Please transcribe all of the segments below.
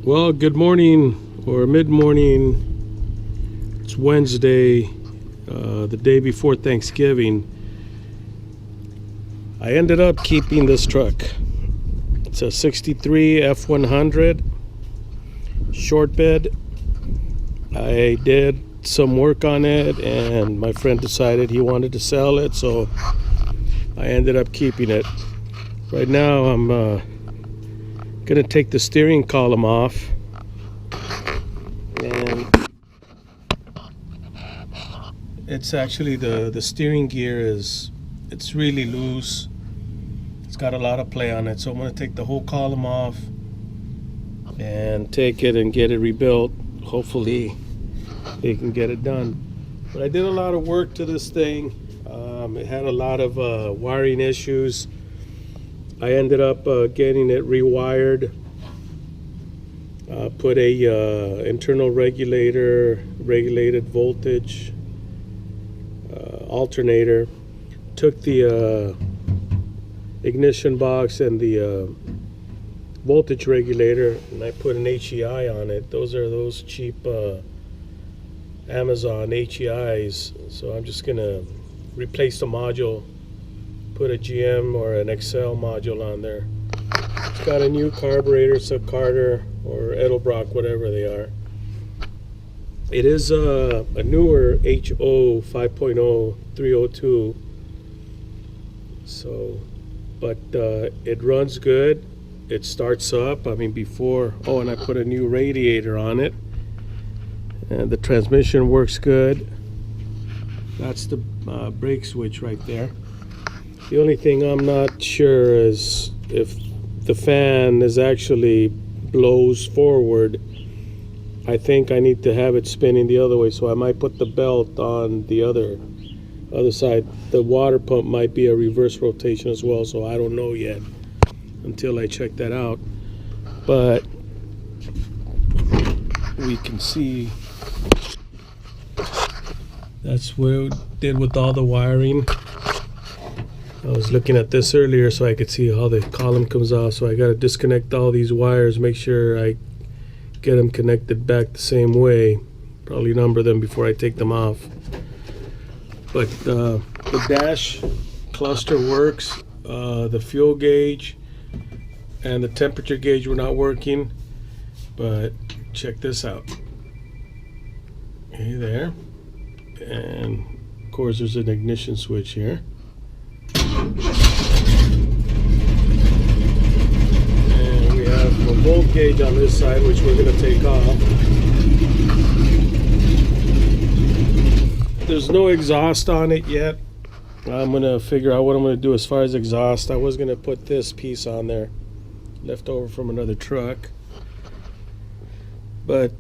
Well, good morning or mid-morning. It's Wednesday, the day before Thanksgiving. I ended up keeping this truck. It's a 63 F100 short bed. I did some work on it and my friend decided he wanted to sell it, so I ended up keeping it. Right now I'm gonna take the steering column off, and it's actually the steering gear it's really loose. It's got a lot of play on it, so I'm gonna take the whole column off and take it and get it rebuilt. Hopefully they can get it done. But I did a lot of work to this thing. It had a lot of wiring issues. I ended up getting it rewired, put a internal regulated voltage alternator, took the ignition box and the voltage regulator, and I put an HEI on it. Those are those cheap Amazon HEIs. So I'm just gonna replace the module, put a GM or an XL module on there. It's got a new carburetor, so Carter or Edelbrock, whatever they are. It is a newer HO 5.0 302. So, but it runs good. It starts up. I mean, before. Oh, and I put a new radiator on it, and the transmission works good. That's the brake switch right there. The only thing I'm not sure is if the fan is actually blows forward. I think I need to have it spinning the other way, so I might put the belt on the other side. The water pump might be a reverse rotation as well, so I don't know yet until I check that out. But we can see that's what it did with all the wiring. I was looking at this earlier so I could see how the column comes off, so I got to disconnect all these wires, make sure I get them connected back the same way, probably number them before I take them off. But the dash cluster works. The fuel gauge and the temperature gauge were not working, but check this out. Okay, there. And of course there's an ignition switch here. And we have a volt gauge on this side, which we're going to take off. There's no exhaust on it yet. I'm going to figure out what I'm going to do as far as exhaust. I was going to put this piece on there, left over from another truck. But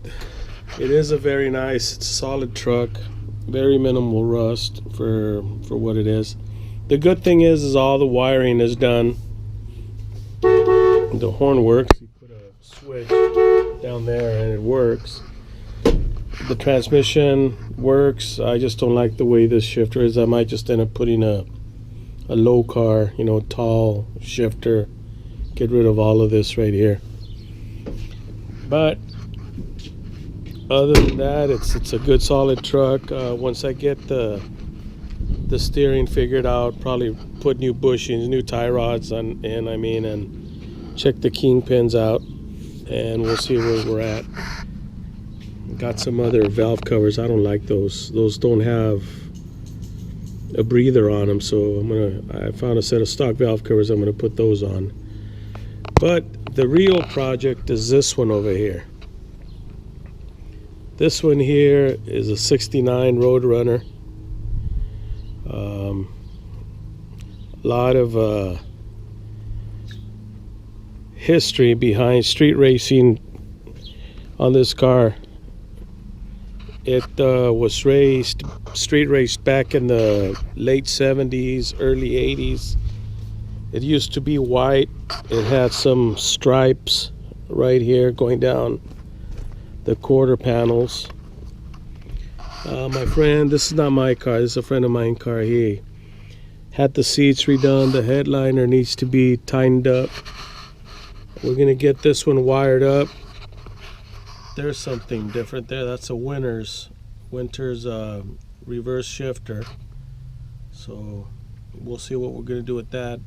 it is a very nice, it's a solid truck. Very minimal rust for what it is. The good thing is all the wiring is done. The horn works. You put a switch down there and it works. The transmission works. I just don't like the way this shifter is. I might just end up putting a low car, tall shifter. Get rid of all of this right here. But other than that, it's a good solid truck. Once I get the steering figured out, probably put new bushings, new tie rods on, and check the kingpins out, and we'll see where we're at. Got some other valve covers. I don't like those. Those don't have a breather on them, so I found a set of stock valve covers. I'm gonna put those on. But the real project is this one over here. This one here is a 69 Roadrunner. A lot of history behind street racing on this car. It was street raced back in the late 70s, early 80s. It used to be white. It had some stripes right here going down the quarter panels. My friend, this is not my car, this is a friend of mine's car. He had the seats redone. The headliner needs to be tightened up. We're gonna get this one wired up there's something different there. That's a Winter's reverse shifter. So we'll see what we're going to do with that.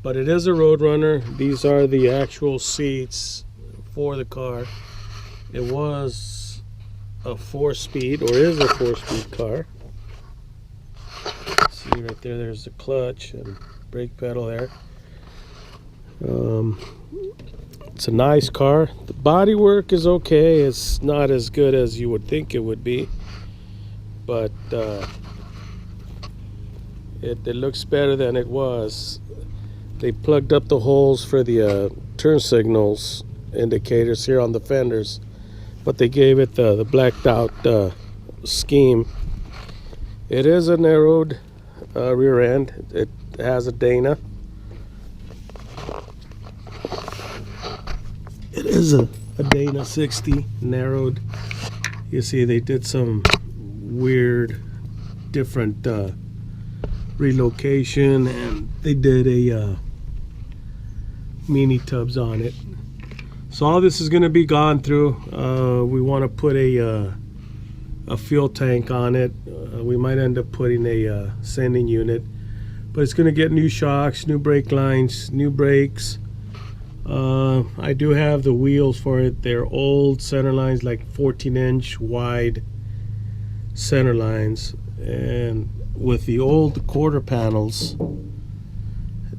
But it is a Roadrunner. These are the actual seats for the car. It was a 4-speed, or is a 4-speed car. See right there, there's the clutch and brake pedal there. It's a nice car. The bodywork is okay. It's not as good as you would think it would be, but it looks better than it was. They plugged up the holes for the turn signals indicators here on the fenders, but they gave it the blacked out scheme. It is a narrowed rear end. It has a Dana. It is a Dana 60 narrowed. You see they did some weird different relocation, and they did a mini tubs on it. So all this is going to be gone through. We want to put a fuel tank on it. We might end up putting a sending unit, but it's going to get new shocks, new brake lines, new brakes. I do have the wheels for it. They're old center lines, like 14-inch wide center lines, and with the old quarter panels,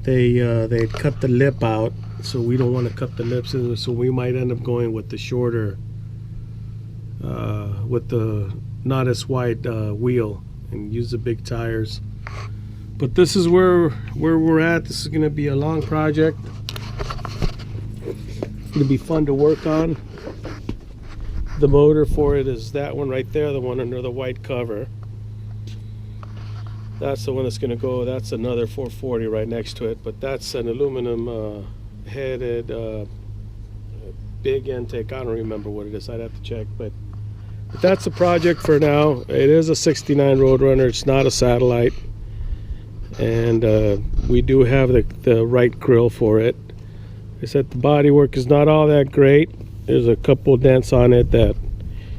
they cut the lip out, so we don't want to cut the lips in, so we might end up going with the shorter, with the not as wide wheel, and use the big tires. But this is where we're at. This is going to be a long project. It's going to be fun to work on. The motor for it is that one right there, the one under the white cover. That's the one that's going to go. That's another 440 right next to it, but that's an aluminum headed big intake. I don't remember what it is. I'd have to check, but that's the project for now. It is a 69 Roadrunner. It's not a satellite, and we do have the right grill for it. I said the bodywork is not all that great. There's a couple dents on it that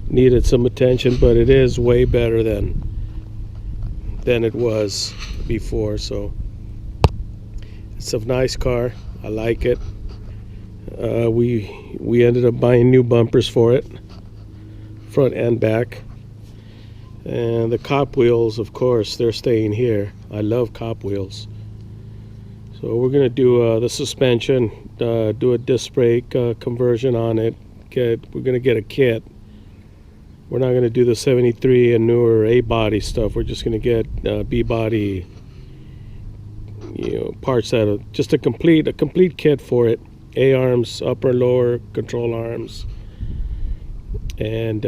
needed some attention, but it is way better than it was before. So it's a nice car. I like it. We ended up buying new bumpers for it, front and back, and the cop wheels, of course, they're staying here. I love cop wheels. So we're gonna do the suspension, do a disc brake conversion on it. We're gonna get a kit. We're not gonna do the 73 and newer A body stuff. We're just gonna get B body, parts out of just a complete kit for it. A arms, upper and lower control arms, and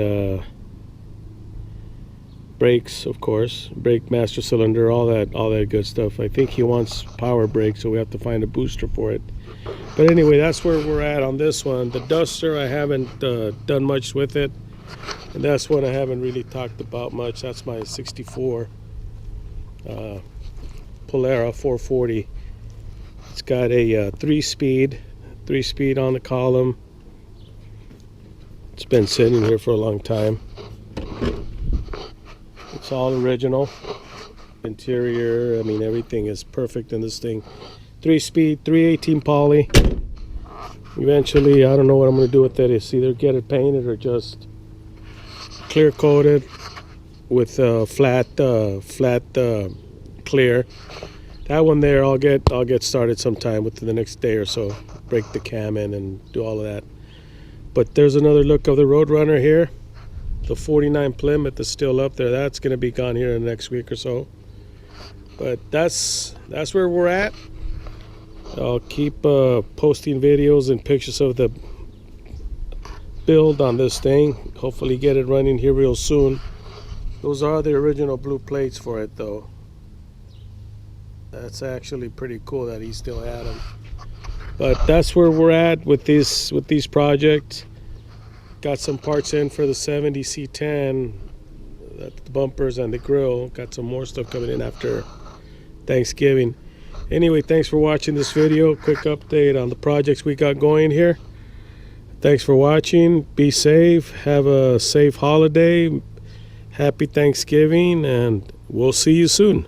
brakes, of course, brake master cylinder, all that good stuff. I think he wants power brakes, so we have to find a booster for it. But anyway, that's where we're at on this one. The Duster, I haven't done much with it, and that's one I haven't really talked about much. That's my 64 Polera 440. It's got a 3-speed on the column. It's been sitting here for a long time. It's all original. Interior, I mean, everything is perfect in this thing. 3-speed, 318 poly. Eventually, I don't know what I'm going to do with it. It's either get it painted or just clear coated with flat clear. That one there, I'll get started sometime within the next day or so. Break the cam in and do all of that. But there's another look of the Roadrunner here. The 49 Plymouth is still up there. That's going to be gone here in the next week or so. But that's where we're at. I'll keep posting videos and pictures of the build on this thing. Hopefully get it running here real soon. Those are the original blue plates for it, though. That's actually pretty cool that he still had them. But that's where we're at with these projects. Got some parts in for the 70 C10, the bumpers and the grill. Got some more stuff coming in after Thanksgiving. Anyway, thanks for watching this video. Quick update on the projects we got going here. Thanks for watching. Be safe. Have a safe holiday. Happy Thanksgiving, and we'll see you soon.